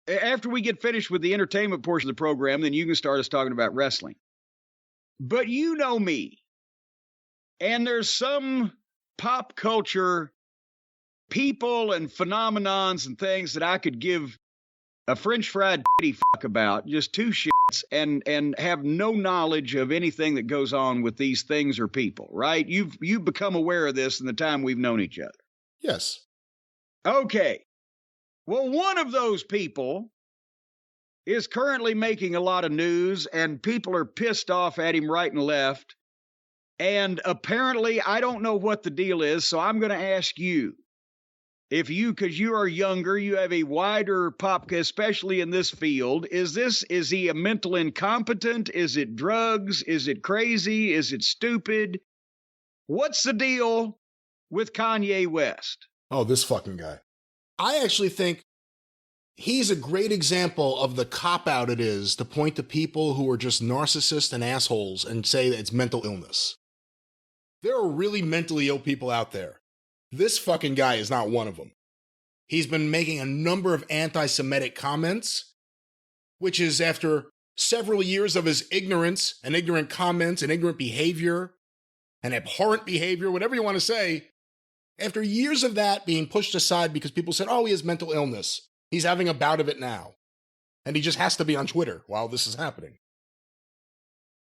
After we get finished with the entertainment portion of the program, then you can start us talking about wrestling. But you know me, and there's some pop culture people and phenomenons and things that I could give a French fried fuck about, just two shits, and have no knowledge of anything that goes on with these things or people, right? You've become aware of this in the time we've known each other. Yes. Okay. Well, one of those people is currently making a lot of news, and people are pissed off at him right and left. And apparently, I don't know what the deal is, so I'm going to ask you. Because you are younger, you have a wider pop, especially in this field. Is he a mental incompetent? Is it drugs? Is it crazy? Is it stupid? What's the deal with Kanye West? Oh, this fucking guy. I actually think he's a great example of the cop-out it is to point to people who are just narcissists and assholes and say that it's mental illness. There are really mentally ill people out there. This fucking guy is not one of them. He's been making a number of anti-Semitic comments, which is after several years of his ignorance and ignorant comments and ignorant behavior and abhorrent behavior, whatever you want to say, after years of that being pushed aside because people said, oh, he has mental illness. He's having a bout of it now. And he just has to be on Twitter while this is happening.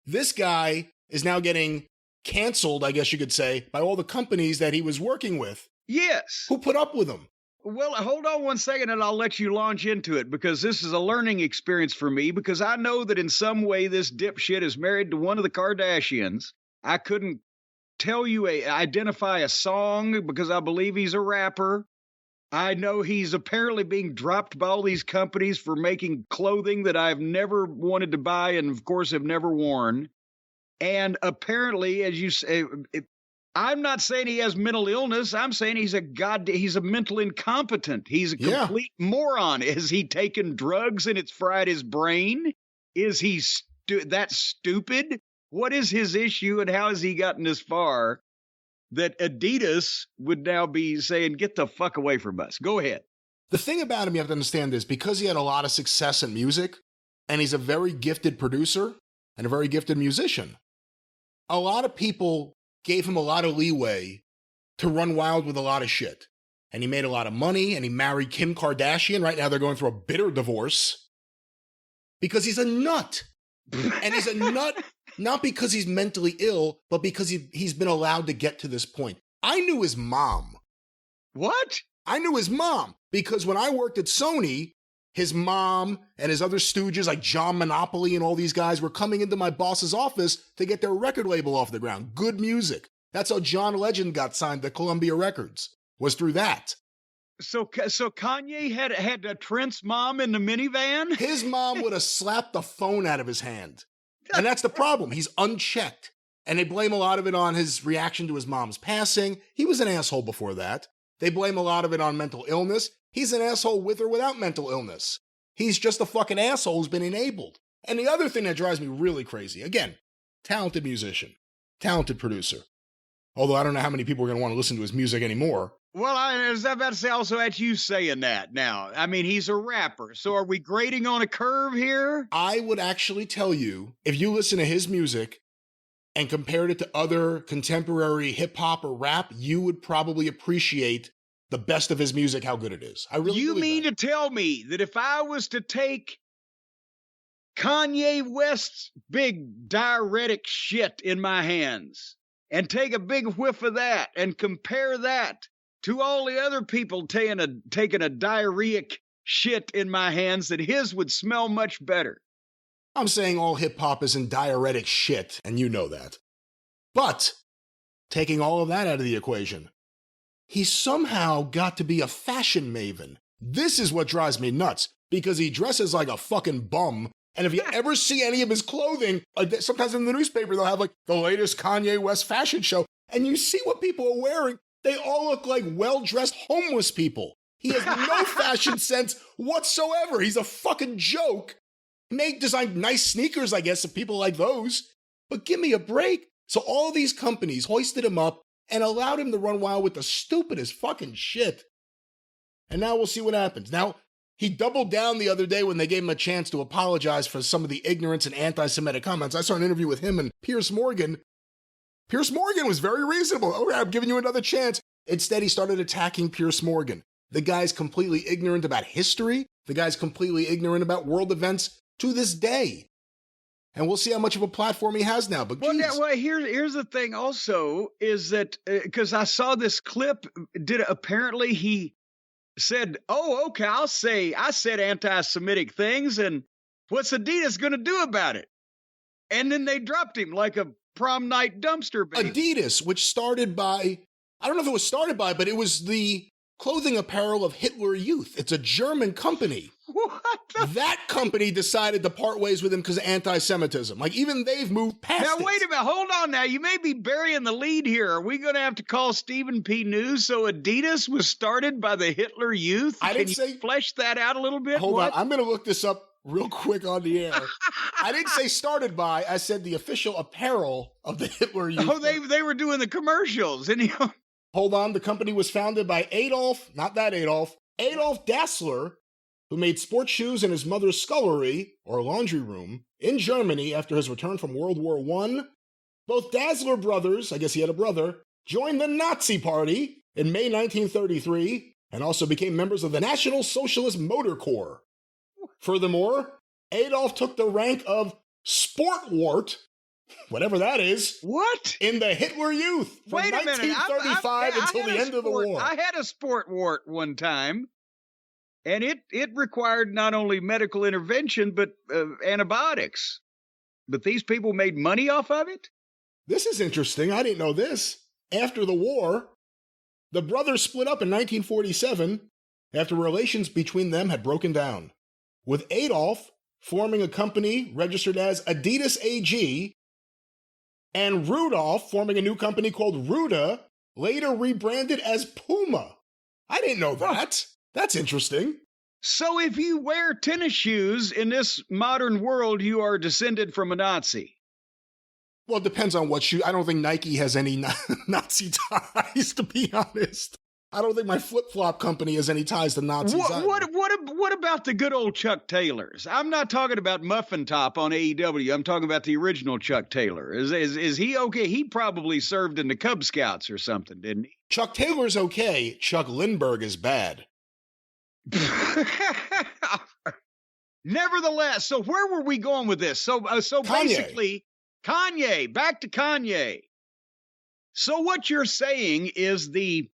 This guy is now getting canceled, I guess you could say, by all the companies that he was working with. Yes. Who put up with him? Well, hold on one second and I'll let you launch into it, because this is a learning experience for me, because I know that in some way this dipshit is married to one of the Kardashians. I couldn't tell you identify a song because I believe he's a rapper. I know he's apparently being dropped by all these companies for making clothing that I've never wanted to buy and, of course, have never worn. And apparently, as you say, I'm not saying he has mental illness. I'm saying he's a mental incompetent. He's a complete moron. Has he taken drugs and it's fried his brain? Is he that stupid? What is his issue, and how has he gotten this far that Adidas would now be saying, get the fuck away from us? Go ahead. The thing about him, you have to understand, is because he had a lot of success in music, and he's a very gifted producer and a very gifted musician, a lot of people gave him a lot of leeway to run wild with a lot of shit. And he made a lot of money, and he married Kim Kardashian. Right now they're going through a bitter divorce because he's a nut. And he's a nut not because he's mentally ill, but because he's been allowed to get to this point. I knew his mom. What? I knew his mom because when I worked at Sony, his mom and his other stooges like John Monopoly and all these guys were coming into my boss's office to get their record label off the ground. Good music. That's how John Legend got signed to Columbia Records, was through that. So Kanye had a Trent's mom in the minivan? His mom would have slapped the phone out of his hand. And that's the problem. He's unchecked. And they blame a lot of it on his reaction to his mom's passing. He was an asshole before that. They blame a lot of it on mental illness. He's an asshole with or without mental illness. He's just a fucking asshole who's been enabled. And the other thing that drives me really crazy, again, talented musician, talented producer. Although I don't know how many people are going to want to listen to his music anymore. Well, I was about to say also at you saying that now. I mean, he's a rapper. So are we grading on a curve here? I would actually tell you, if you listen to his music and compared it to other contemporary hip hop or rap, you would probably appreciate the best of his music, how good it is. I really You mean that. to tell me that if I was to take Kanye West's big diuretic shit in my hands and take a big whiff of that and compare that to all the other people taking a diarrheic shit in my hands, that his would smell much better? I'm saying all hip hop is in diuretic shit, and you know that. But taking all of that out of the equation, he somehow got to be a fashion maven. This is what drives me nuts, because he dresses like a fucking bum. And if you ever see any of his clothing, sometimes in the newspaper, they'll have like the latest Kanye West fashion show. And you see what people are wearing. They all look like well-dressed homeless people. He has no fashion sense whatsoever. He's a fucking joke. He may design nice sneakers, I guess, if people like those. But give me a break. So all these companies hoisted him up and allowed him to run wild with the stupidest fucking shit. And now we'll see what happens. Now, He doubled down the other day when they gave him a chance to apologize for some of the ignorance and anti-Semitic comments. I saw an interview with him and Piers Morgan. Piers Morgan was very reasonable. Okay, I'm giving you another chance. Instead, he started attacking Piers Morgan. The guy's completely ignorant about history. The guy's completely ignorant about world events to this day. And we'll see how much of a platform he has now. But here's the thing also is that because I saw this clip, apparently he said, "Oh, okay, I said anti-Semitic things, and what's Adidas going to do about it?" And then they dropped him like a prom night dumpster baby. Adidas, which started by, I don't know if it was started by, but it was the clothing apparel of Hitler Youth. It's a German company. What? That company decided to part ways with him because of anti-Semitism. Like, even they've moved past it. Now, wait a minute. Hold on now. You may be burying the lead here. Are we going to have to call Stephen P. News? So Adidas was started by the Hitler Youth? Can you flesh that out a little bit? Hold on. I'm going to look this up real quick on the air. I didn't say started by. I said the official apparel of the Hitler Youth. Oh, they were doing the commercials. And Hold on. The company was founded by Adolf Dassler, who made sports shoes in his mother's scullery, or laundry room, in Germany after his return from World War I. Both Dassler brothers, I guess he had a brother, joined the Nazi Party in May 1933 and also became members of the National Socialist Motor Corps. Furthermore, Adolf took the rank of Sportwart, whatever that is, what? In the Hitler Youth from 1935 until the end of the war. I had a Sportwart one time. And it required not only medical intervention, but antibiotics. But these people made money off of it? This is interesting. I didn't know this. After the war, the brothers split up in 1947 after relations between them had broken down, with Adolf forming a company registered as Adidas AG and Rudolph forming a new company called Ruda, later rebranded as Puma. I didn't know that. That's interesting. So if you wear tennis shoes in this modern world, you are descended from a Nazi. Well, it depends on what shoe. I don't think Nike has any Nazi ties, to be honest. I don't think my flip-flop company has any ties to Nazis. What about the good old Chuck Taylors? I'm not talking about Muffin Top on AEW. I'm talking about the original Chuck Taylor. Is he okay? He probably served in the Cub Scouts or something, didn't he? Chuck Taylor's okay. Chuck Lindbergh is bad. Nevertheless, so where were we going with this? So basically, Kanye, back to Kanye. So what you're saying is the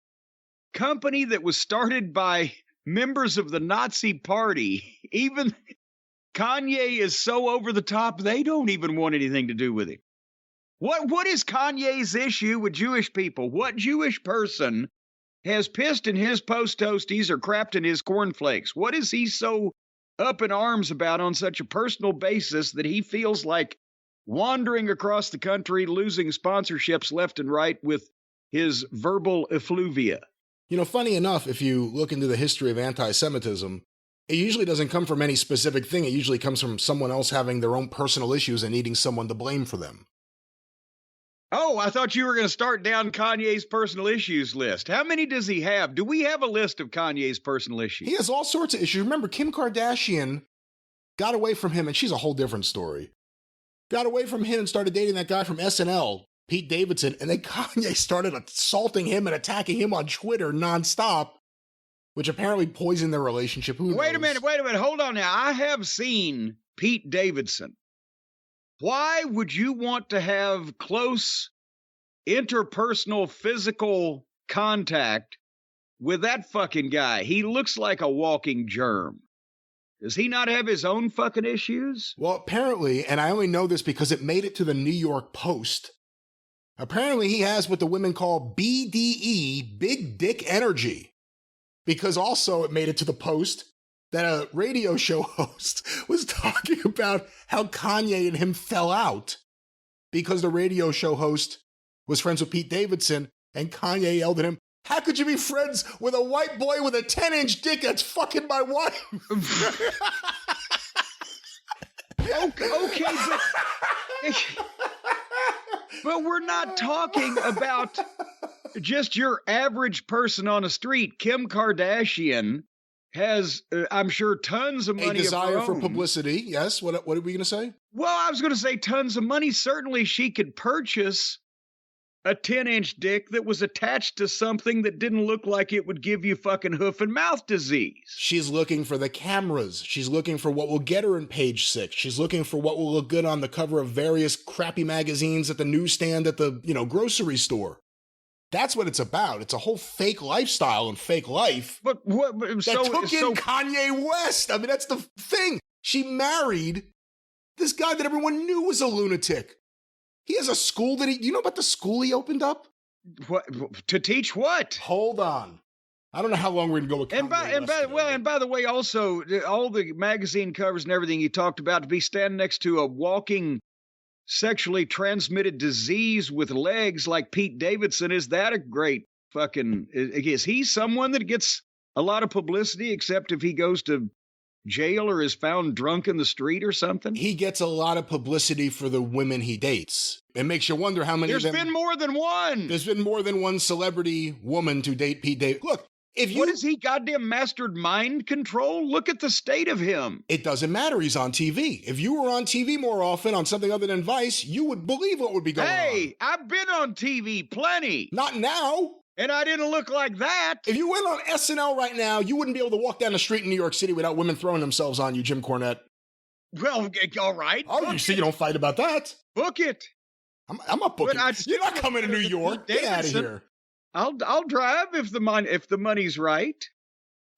company that was started by members of the Nazi Party, even Kanye is so over the top, they don't even want anything to do with it. What is Kanye's issue with Jewish people? What Jewish person has pissed in his post toasties or crapped in his cornflakes? What is he so up in arms about on such a personal basis that he feels like wandering across the country, losing sponsorships left and right with his verbal effluvia? You know, funny enough, if you look into the history of anti-Semitism, it usually doesn't come from any specific thing. It usually comes from someone else having their own personal issues and needing someone to blame for them. Oh, I thought you were going to start down Kanye's personal issues list. How many does he have? Do we have a list of Kanye's personal issues? He has all sorts of issues. Remember, Kim Kardashian got away from him, and she's a whole different story. Got away from him and started dating that guy from SNL, Pete Davidson, and then Kanye started assaulting him and attacking him on Twitter nonstop, which apparently poisoned their relationship. Who knows? Wait a minute. Hold on now. I have seen Pete Davidson. Why would you want to have close interpersonal physical contact with that fucking guy? He looks like a walking germ. Does he not have his own fucking issues? Well, apparently, and I only know this because it made it to the New York Post, apparently he has what the women call BDE, big dick energy. Because also it made it to the Post that a radio show host was talking about how Kanye and him fell out because the radio show host was friends with Pete Davidson, and Kanye yelled at him, "How could you be friends with a white boy with a 10-inch dick that's fucking my wife?" Okay, but we're not talking about just your average person on the street. Kim Kardashian has, I'm sure, tons of money A desire of her for own. publicity. Yes. What are we going to say? Well, I was going to say tons of money. Certainly, she could purchase a 10-inch dick that was attached to something that didn't look like it would give you fucking hoof and mouth disease. She's looking for the cameras. She's looking for what will get her in page 6. She's looking for what will look good on the cover of various crappy magazines at the newsstand at the, grocery store. That's what it's about. It's a whole fake lifestyle and fake life But what? that So, took so in Kanye West. I mean, that's the thing. She married this guy that everyone knew was a lunatic. He has a school that you know about the school he opened up? what to teach what? Hold on. I don't know how long we're going to go with Kanye And by West by the way, also all the magazine covers and everything you talked about to be standing next to a walking sexually transmitted disease with legs like Pete Davidson, is that a great fucking? Is he someone that gets a lot of publicity, except if he goes to jail or is found drunk in the street or something? He gets a lot of publicity for the women he dates. It makes you wonder how many There's of them. been more than one. There's been more than one celebrity woman to date Pete Davidson. Look, if you. What is he, goddamn mastered mind control? Look at the state of him. It doesn't matter. He's on TV. If you were on TV more often on something other than Vice, you would believe what would be going on. Hey, I've been on TV plenty. Not now. And I didn't look like that. If you went on SNL right now, you wouldn't be able to walk down the street in New York City without women throwing themselves on you, Jim Cornette. Well, all right. Oh, you see, you don't fight about that. Book it. I'm not booking. You're not coming to New York. Get out of here. I'll drive if the money's right.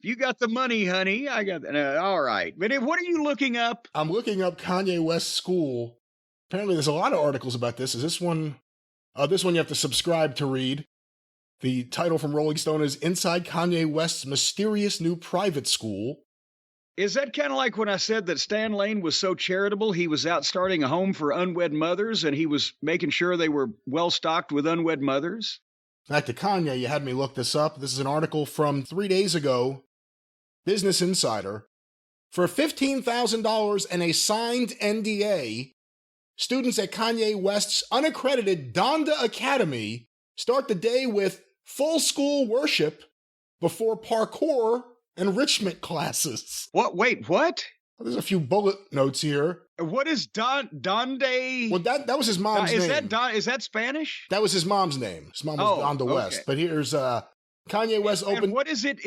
If you got the money, honey, I got. All right. But what are you looking up? I'm looking up Kanye West's school. Apparently, there's a lot of articles about this. Is this one? This one you have to subscribe to read. The title from Rolling Stone is Inside Kanye West's Mysterious New Private School. Is that kind of like when I said that Stan Lane was so charitable, he was out starting a home for unwed mothers, and he was making sure they were well stocked with unwed mothers? Back to Kanye, you had me look this up. This is an article from 3 days ago, Business Insider. For $15,000 and a signed NDA, students at Kanye West's unaccredited Donda Academy start the day with full school worship before parkour enrichment classes. What? Wait, what? There's a few bullet notes here. What is Donda? Well, that was his mom's name. Is that Spanish? That was his mom's name. His mom was Donda West. But here's Kanye West opened. And what is it?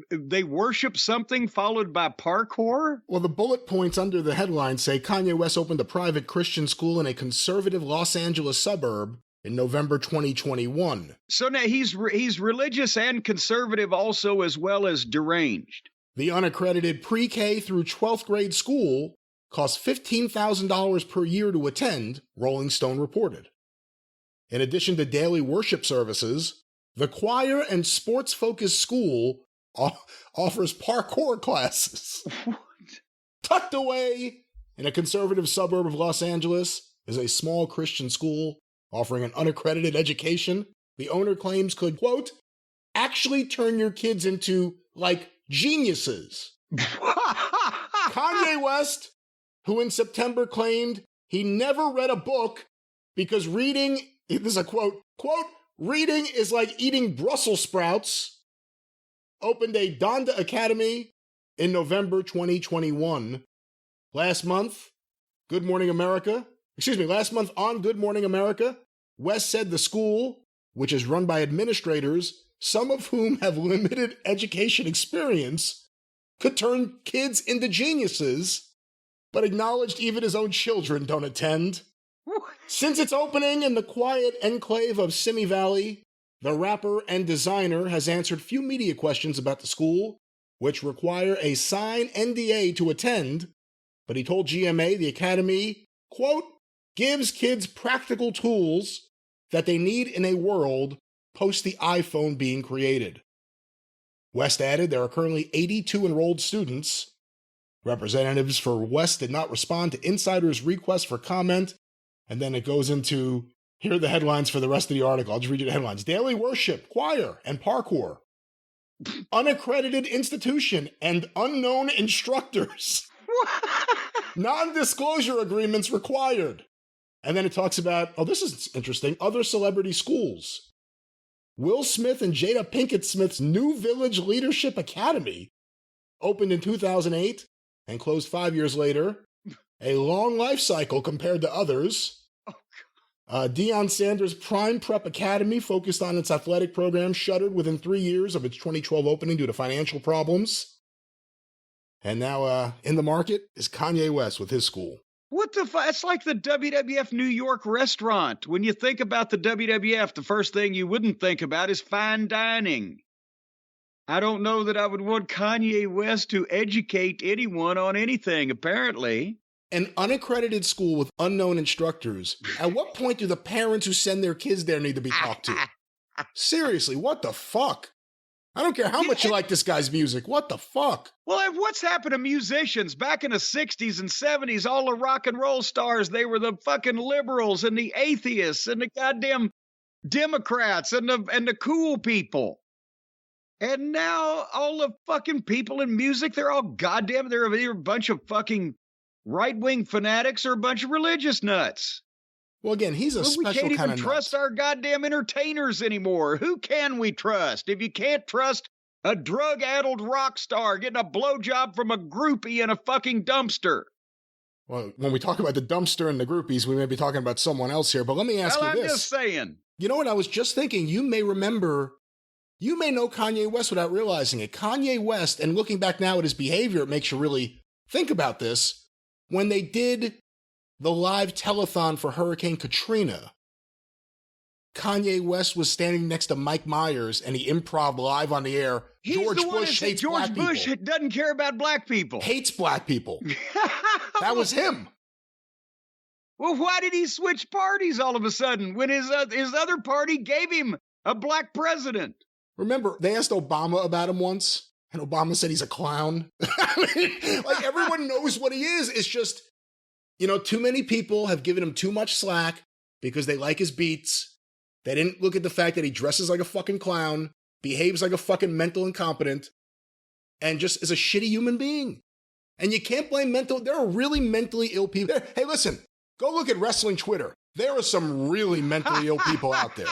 They worship something followed by parkour? Well, the bullet points under the headline say Kanye West opened a private Christian school in a conservative Los Angeles suburb in November 2021. So now he's religious and conservative also, as well as deranged. The unaccredited pre-K through 12th grade school costs $15,000 per year to attend, Rolling Stone reported. In addition to daily worship services, the choir and sports-focused school offers parkour classes. What? Tucked away in a conservative suburb of Los Angeles is a small Christian school offering an unaccredited education the owner claims could, quote, actually turn your kids into, geniuses. Kanye West, who in September claimed he never read a book because reading, this is a quote, reading is like eating Brussels sprouts, opened a Donda Academy in November 2021. Last month on Good Morning America, West said the school, which is run by administrators, some of whom have limited education experience, could turn kids into geniuses, but acknowledged even his own children don't attend. Since its opening in the quiet enclave of Simi Valley, the rapper and designer has answered few media questions about the school, which require a signed NDA to attend, but he told GMA the academy, quote, gives kids practical tools that they need in a world post the iPhone being created. West added there are currently 82 enrolled students. Representatives for West did not respond to insiders' request for comment, and then it goes into, here are the headlines for the rest of the article. I'll just read you the headlines. Daily worship, choir, and parkour. Unaccredited institution and unknown instructors. Non-disclosure agreements required. And then it talks about, this is interesting, other celebrity schools. Will Smith and Jada Pinkett Smith's New Village Leadership Academy opened in 2008 and closed 5 years later. A long life cycle compared to others. Deion Sanders' Prime Prep Academy, focused on its athletic program, shuttered within 3 years of its 2012 opening due to financial problems. And now in the market is Kanye West with his school. What the fuck? It's like the WWF New York restaurant. When you think about the WWF, the first thing you wouldn't think about is fine dining. I don't know that I would want Kanye West to educate anyone on anything, apparently. An unaccredited school with unknown instructors. At what point do the parents who send their kids there need to be talked to? Seriously, what the fuck? I don't care how much you like this guy's music. What the fuck? Well, what's happened to musicians back in the 60s and 70s? All the rock and roll stars, they were the fucking liberals and the atheists and the goddamn Democrats and the cool people. And now all the fucking people in music, they're all goddamn, they're either a bunch of fucking right-wing fanatics or a bunch of religious nuts. Well, again, he's a special kind of We can't even nuts. trust our goddamn entertainers anymore. Who can we trust? If you can't trust a drug-addled rock star getting a blowjob from a groupie in a fucking dumpster. Well, when we talk about the dumpster and the groupies, we may be talking about someone else here, but let me ask you this. I'm just saying. You know what? I was just thinking, you may know Kanye West without realizing it. Kanye West, and looking back now at his behavior, it makes you really think about this. When they did the live telethon for Hurricane Katrina, Kanye West was standing next to Mike Myers and he improv live on the air. George Bush hates black people. George Bush doesn't care about black people. Hates black people. That was him. Well, why did he switch parties all of a sudden when his other party gave him a black president? Remember, they asked Obama about him once, and Obama said he's a clown. I mean, like, everyone knows what he is. It's just, too many people have given him too much slack because they like his beats. They didn't look at the fact that he dresses like a fucking clown, behaves like a fucking mental incompetent, and just is a shitty human being. And you can't blame there are really mentally ill people. Hey, listen, go look at wrestling Twitter. There are some really mentally ill people out there.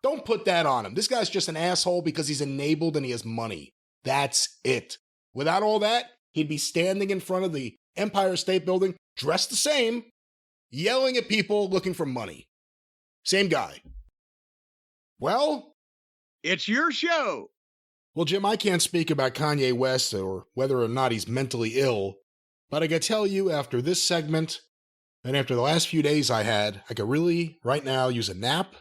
Don't put that on him. This guy's just an asshole because he's enabled and he has money. That's it. Without all that, he'd be standing in front of the Empire State Building, dressed the same, yelling at people looking for money. Same guy. Well, it's your show. Well, Jim, I can't speak about Kanye West or whether or not he's mentally ill, but I can tell you after this segment and after the last few days I could really, right now, use a nap.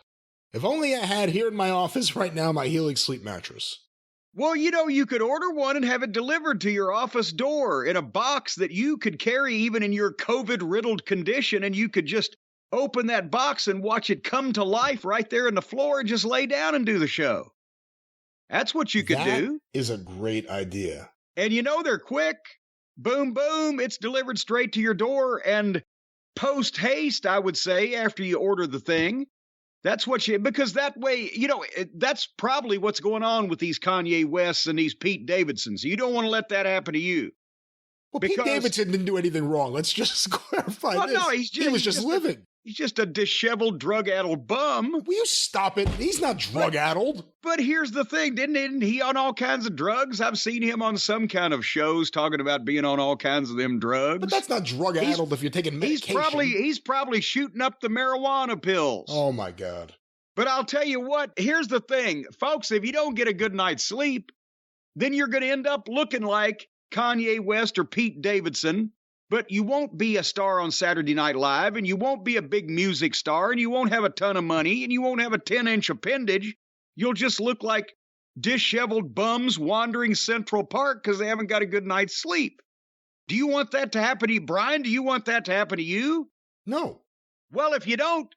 If only I had here in my office right now my Helix Sleep mattress. Well, you could order one and have it delivered to your office door in a box that you could carry even in your COVID-riddled condition, and you could just open that box and watch it come to life right there in the floor and just lay down and do the show. That's what you could do. That is a great idea. And they're quick. Boom, boom. It's delivered straight to your door. And post haste, I would say, after you order the thing. That's because that way, that's probably what's going on with these Kanye Wests and these Pete Davidsons. You don't want to let that happen to you. Well, Pete Davidson didn't do anything wrong. Let's just clarify this. No, he was just living. He's just a disheveled, drug-addled bum. Will you stop it? He's not drug-addled. But here's the thing. Didn't he on all kinds of drugs? I've seen him on some kind of shows talking about being on all kinds of them drugs. But that's not drug-addled if you're taking medication. He's probably shooting up the marijuana pills. Oh, my God. But I'll tell you what. Here's the thing. Folks, if you don't get a good night's sleep, then you're going to end up looking like Kanye West or Pete Davidson. But you won't be a star on Saturday Night Live, and you won't be a big music star, and you won't have a ton of money, and you won't have a 10-inch appendage. You'll just look like disheveled bums wandering Central Park because they haven't got a good night's sleep. Do you want that to happen to you, Brian? Do you want that to happen to you? No. Well, if you don't,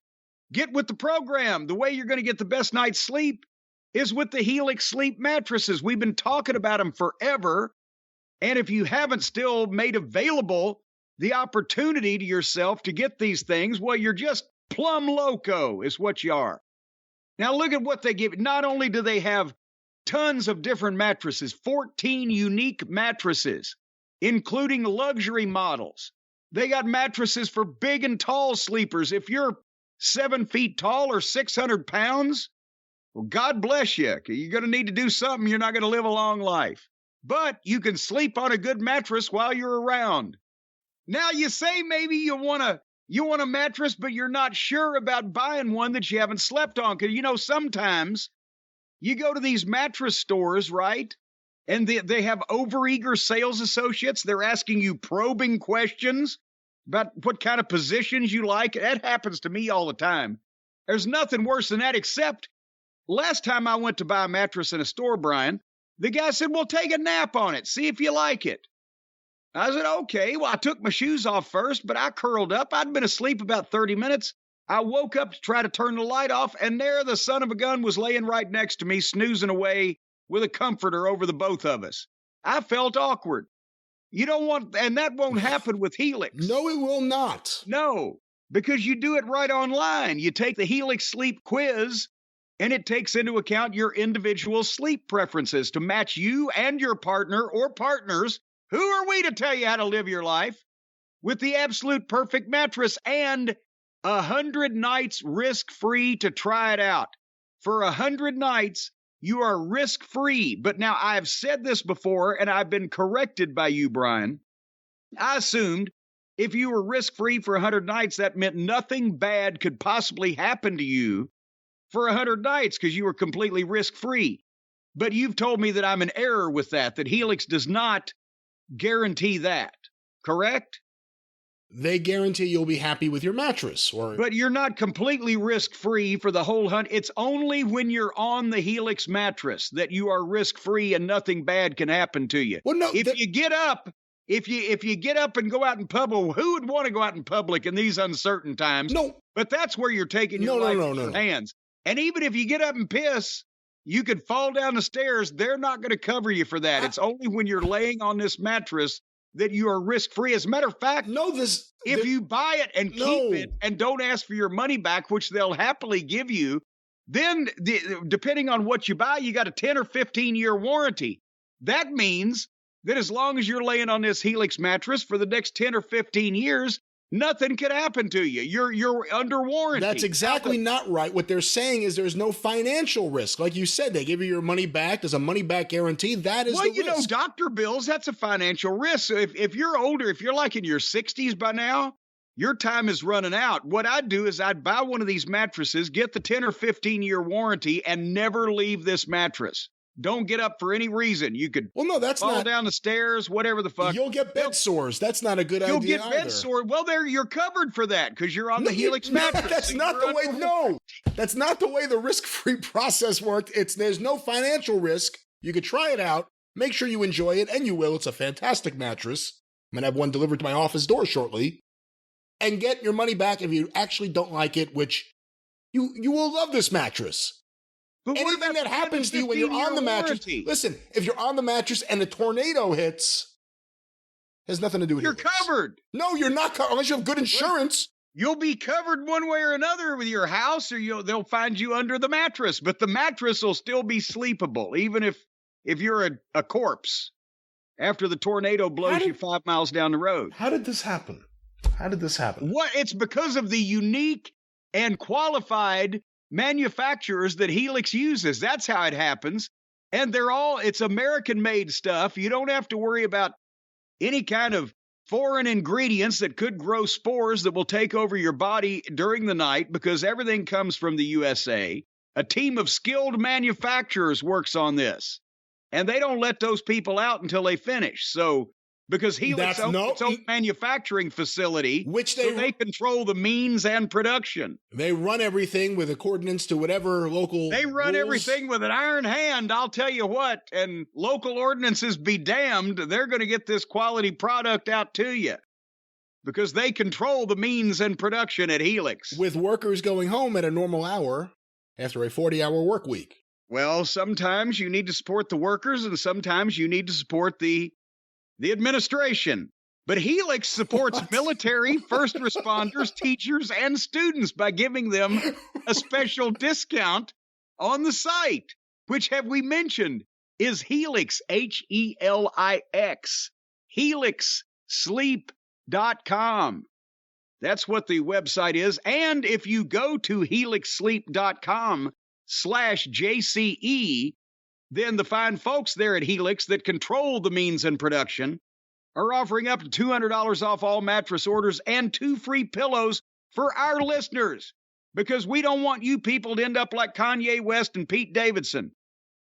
get with the program. The way you're going to get the best night's sleep is with the Helix Sleep mattresses. We've been talking about them forever. And if you haven't still made available the opportunity to yourself to get these things, well, you're just plumb loco is what you are. Now, look at what they give. Not only do they have tons of different mattresses, 14 unique mattresses, including luxury models. They got mattresses for big and tall sleepers. If you're 7 feet tall or 600 pounds, Well, God bless you. You're going to need to do something. You're not going to live a long life. But you can sleep on a good mattress while you're around. Now you say maybe you want a mattress, but you're not sure about buying one that you haven't slept on. Because, sometimes you go to these mattress stores, right? And they have overeager sales associates. They're asking you probing questions about what kind of positions you like. That happens to me all the time. There's nothing worse than that, except last time I went to buy a mattress in a store, Brian, the guy said, well, take a nap on it. See if you like it. I said, okay. Well, I took my shoes off first, but I curled up. I'd been asleep about 30 minutes. I woke up to try to turn the light off, and there the son of a gun was laying right next to me, snoozing away with a comforter over the both of us. I felt awkward. You don't want, and that won't happen with Helix. No, it will not. No, because you do it right online. You take the Helix Sleep quiz, and it takes into account your individual sleep preferences to match you and your partner or partners. Who are we to tell you how to live your life? With the absolute perfect mattress and 100 nights risk-free to try it out. For 100 nights, you are risk-free. But now I've said this before, and I've been corrected by you, Brian. I assumed if you were risk-free for 100 nights, that meant nothing bad could possibly happen to you for 100 nights because you were completely risk-free. But you've told me that I'm in error with that Helix does not guarantee that, correct? They guarantee you'll be happy with your mattress. But you're not completely risk-free for the whole hunt. It's only when you're on the Helix mattress that you are risk-free and nothing bad can happen to you. Well, no, if you get up and go out in public, who would want to go out in public in these uncertain times? No. But that's where you're taking your life in your hands. And even if you get up and piss, you could fall down the stairs. They're not going to cover you for that. It's only when you're laying on this mattress that you are risk-free. As a matter of fact, if you buy it and keep it and don't ask for your money back, which they'll happily give you, then depending on what you buy, you got a 10 or 15-year warranty. That means that as long as you're laying on this Helix mattress for the next 10 or 15 years, nothing could happen to you. You're under warranty. That's exactly not right. What they're saying is there's no financial risk. Like you said, they give you your money back. There's a money back guarantee. That is the risk. Well, doctor bills, that's a financial risk. So if you're older, if you're like in your 60s by now, your time is running out. What I'd do is I'd buy one of these mattresses, get the 10 or 15-year warranty, and never leave this mattress. Don't get up for any reason. You could fall down the stairs, whatever the fuck. You'll get bed sores. That's not a good idea. You'll get bed sores. Well, you're covered for that because you're on the Helix mattress. That's not the way. No, that's not the way the risk-free process worked. There's no financial risk. You could try it out. Make sure you enjoy it, and you will. It's a fantastic mattress. I'm gonna have one delivered to my office door shortly, and get your money back if you actually don't like it. Which you will love this mattress. But anything that happens to you when you're on the mattress, listen, if you're on the mattress and a tornado hits, has nothing to do with it. You're covered. No, you're not covered unless you have good insurance. You'll be covered one way or another with your house, or they'll find you under the mattress. But the mattress will still be sleepable, even if you're a corpse after the tornado blows you 5 miles down the road. How did this happen? It's because of the unique and qualified manufacturers that Helix uses. That's how it happens. And it's American-made stuff. You don't have to worry about any kind of foreign ingredients that could grow spores that will take over your body during the night because everything comes from the USA. A team of skilled manufacturers works on this. And they don't let those people out until they finish. So because Helix owns its own manufacturing facility, so they control the means and production. They run everything with accordance to whatever local They run rules. Everything with an iron hand, I'll tell you what. And local ordinances be damned, they're going to get this quality product out to you. Because they control the means and production at Helix. With workers going home at a normal hour after a 40-hour work week. Well, sometimes you need to support the workers, and sometimes you need to support the administration. But Helix supports military, first responders, teachers, and students by giving them a special discount on the site, which, have we mentioned, is Helix, Helix, HelixSleep.com. That's what the website is. And if you go to HelixSleep.com, helix.com/JCE, then the fine folks there at Helix that control the means and production are offering up to $200 off all mattress orders and 2 free pillows for our listeners, because we don't want you people to end up like Kanye West and Pete Davidson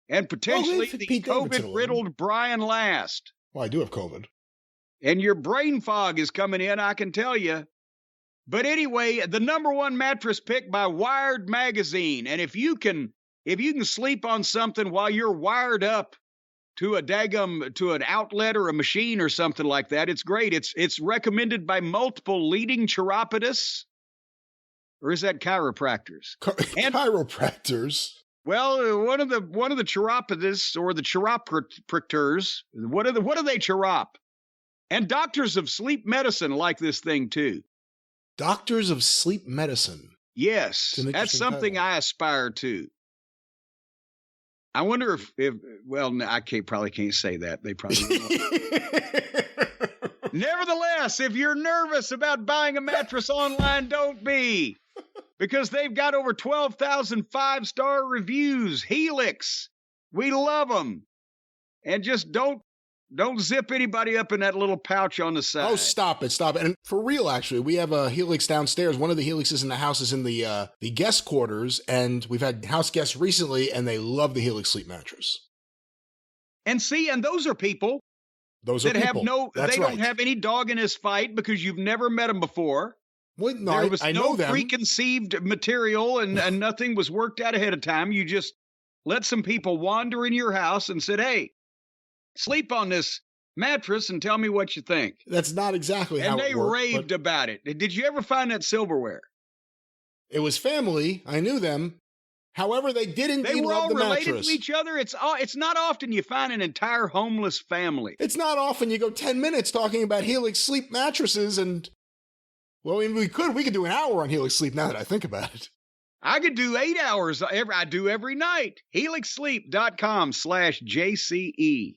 and potentially the COVID-riddled Brian Last. Well, I do have COVID. And your brain fog is coming in, I can tell you. But anyway, the #1 mattress pick by Wired Magazine. And if you can sleep on something while you're wired up to an outlet or a machine or something like that, it's great. It's recommended by multiple leading chiropodists. Or is that chiropractors? Chiropractors. Well, one of the chiropodists or the chiropractors, what do they chirop? And doctors of sleep medicine like this thing too. Doctors of sleep medicine. Yes, that's something I aspire to. I wonder if well, I probably can't say that. They probably won't. Nevertheless, if you're nervous about buying a mattress online, don't be. Because they've got over 12,000 5-star reviews. Helix. We love them. And just don't zip anybody up in that little pouch on the side. Oh, stop it. And for real, actually, we have a Helix downstairs. One of the Helixes in the house is in the guest quarters, and we've had house guests recently, and they love the Helix Sleep mattress. And those are people that don't have any dog in this fight because you've never met them before. Well, no, there was I no know them. Preconceived material and nothing was worked out ahead of time. You just let some people wander in your house and said, hey, sleep on this mattress and tell me what you think. That's not exactly how it worked. And they raved about it. Did you ever find that silverware? It was family. I knew them. However, they did indeed love the mattress. They were all related to each other. It's not often you find an entire homeless family. It's not often you go 10 minutes talking about Helix Sleep mattresses and... Well, I mean, we could do an hour on Helix Sleep now that I think about it. I could do 8 hours. I do every night. HelixSleep.com/JCE.